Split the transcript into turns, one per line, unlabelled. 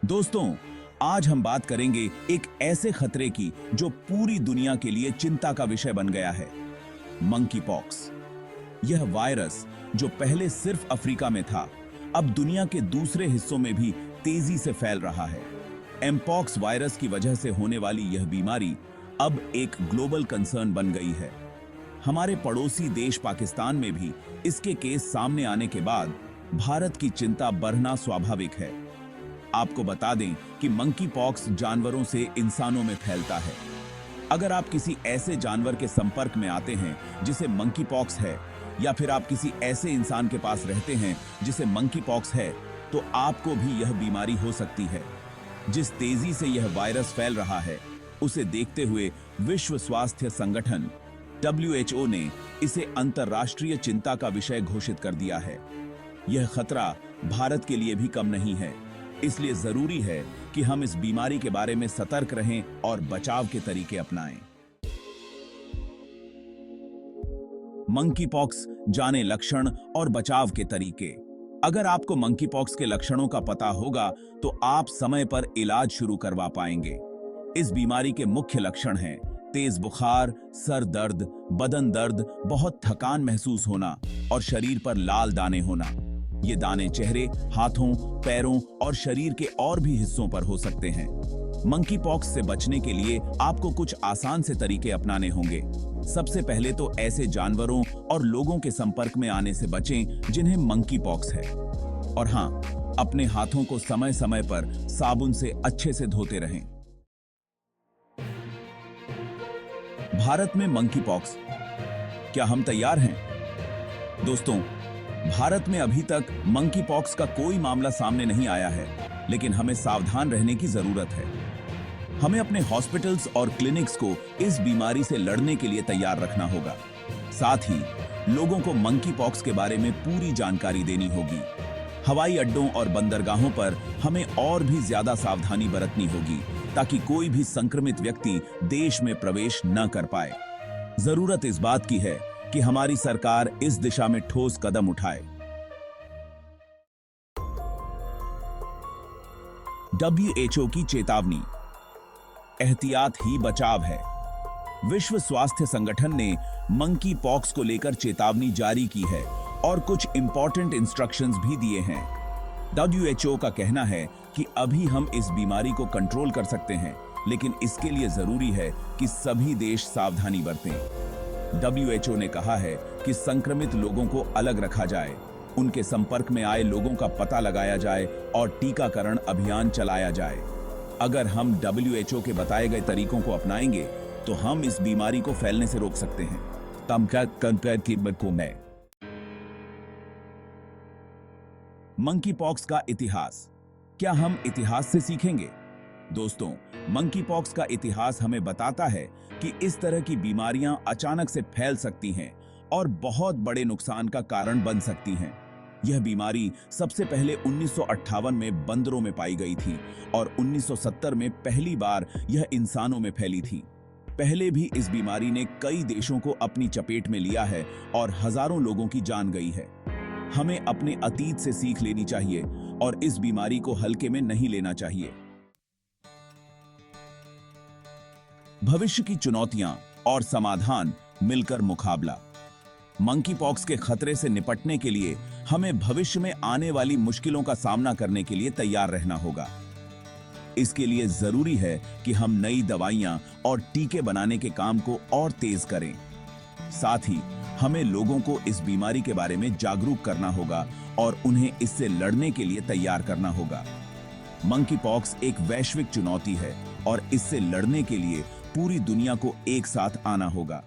दोस्तों, आज हम बात करेंगे एक ऐसे खतरे की जो पूरी दुनिया के लिए चिंता का विषय बन गया है, मंकी पॉक्स। यह वायरस जो पहले सिर्फ अफ्रीका में था, अब दुनिया के दूसरे हिस्सों में भी तेजी से फैल रहा है। एमपॉक्स वायरस की वजह से होने वाली यह बीमारी अब एक ग्लोबल कंसर्न बन गई है। हमारे पड़ोसी देश पाकिस्तान में भी इसके केस सामने आने के बाद भारत की चिंता बढ़ना स्वाभाविक है। आपको बता दें कि मंकी पॉक्स जानवरों से इंसानों में फैलता है। अगर आप किसी ऐसे जानवर के संपर्क में आते हैं जिसे मंकी पॉक्स है, या फिर आप किसी ऐसे इंसान के पास रहते हैं जिसे मंकी पॉक्स है, तो आपको भी यह बीमारी हो सकती है। जिस तेजी से यह वायरस फैल रहा है, उसे देखते हुए विश्व स्वास्थ्य संगठन WHO ने इसे अंतर्राष्ट्रीय चिंता का विषय घोषित कर दिया है। यह खतरा भारत के लिए भी कम नहीं है, इसलिए जरूरी है कि हम इस बीमारी के बारे में सतर्क रहें और बचाव के तरीके अपनाएं। मंकी पॉक्स जाने लक्षण और बचाव के तरीके। अगर आपको मंकी पॉक्स के लक्षणों का पता होगा तो आप समय पर इलाज शुरू करवा पाएंगे। इस बीमारी के मुख्य लक्षण हैं तेज बुखार, सर दर्द, बदन दर्द, बहुत थकान महसूस होना और शरीर पर लाल दाने होना। ये दाने चेहरे, हाथों, पैरों और शरीर के और भी हिस्सों पर हो सकते हैं। मंकी पॉक्स से बचने के लिए आपको कुछ आसान से तरीके अपनाने होंगे। सबसे पहले तो ऐसे जानवरों और लोगों के संपर्क में आने से बचें जिन्हें मंकी पॉक्स है। और हां, अपने हाथों को समय समय पर साबुन से अच्छे से धोते रहें। भारत में मंकी पॉक्स, क्या हम तैयार हैं? दोस्तों, भारत में अभी तक मंकी पॉक्स का कोई मामला सामने नहीं आया है, लेकिन हमें सावधान रहने की जरूरत है। हमें अपने हॉस्पिटल्स और क्लिनिक्स को इस बीमारी से लड़ने के लिए तैयार रखना होगा। साथ ही लोगों को मंकी पॉक्स के बारे में पूरी जानकारी देनी होगी। हवाई अड्डों और बंदरगाहों पर हमें और भी ज्यादा सावधानी बरतनी होगी ताकि कोई भी संक्रमित व्यक्ति देश में प्रवेश न कर पाए। जरूरत इस बात की है कि हमारी सरकार इस दिशा में ठोस कदम उठाए। WHO की चेतावनी, एहतियात ही बचाव है। विश्व स्वास्थ्य संगठन ने मंकी पॉक्स को लेकर चेतावनी जारी की है और कुछ इंपॉर्टेंट इंस्ट्रक्शंस भी दिए हैं। WHO का कहना है कि अभी हम इस बीमारी को कंट्रोल कर सकते हैं, लेकिन इसके लिए जरूरी है कि सभी देश सावधानी बरतें। WHO ने कहा है कि संक्रमित लोगों को अलग रखा जाए, उनके संपर्क में आए लोगों का पता लगाया जाए और टीकाकरण अभियान चलाया जाए। अगर हम WHO के बताए गए तरीकों को अपनाएंगे तो हम इस बीमारी को फैलने से रोक सकते हैं। मंकी पॉक्स का इतिहास, क्या हम इतिहास से सीखेंगे? दोस्तों, मंकी पॉक्स का इतिहास हमें बताता है कि इस तरह की बीमारियां अचानक से फैल सकती हैं और बहुत बड़े नुकसान का कारण बन सकती हैं। यह बीमारी सबसे पहले 1958 में बंदरों में पाई गई थी और 1970 में पहली बार यह इंसानों में फैली थी। पहले भी इस बीमारी ने कई देशों को अपनी चपेट में लिया है और हजारों लोगों की जान गई है। हमें अपने अतीत से सीख लेनी चाहिए और इस बीमारी को हल्के में नहीं लेना चाहिए। भविष्य की चुनौतियां और समाधान मिलकर मुकाबला। मंकी पॉक्स के खतरे से निपटने के लिए हमें भविष्य में आने वाली मुश्किलों का सामना करने के लिए तैयार रहना होगा। इसके लिए जरूरी है कि हम नई दवाइयां और टीके बनाने के काम को और तेज करें। साथ ही हमें लोगों को इस बीमारी के बारे में जागरूक करना होगा और उन्हें इससे लड़ने के लिए तैयार करना होगा। मंकी पॉक्स एक वैश्विक चुनौती है और इससे लड़ने के लिए पूरी दुनिया को एक साथ आना होगा।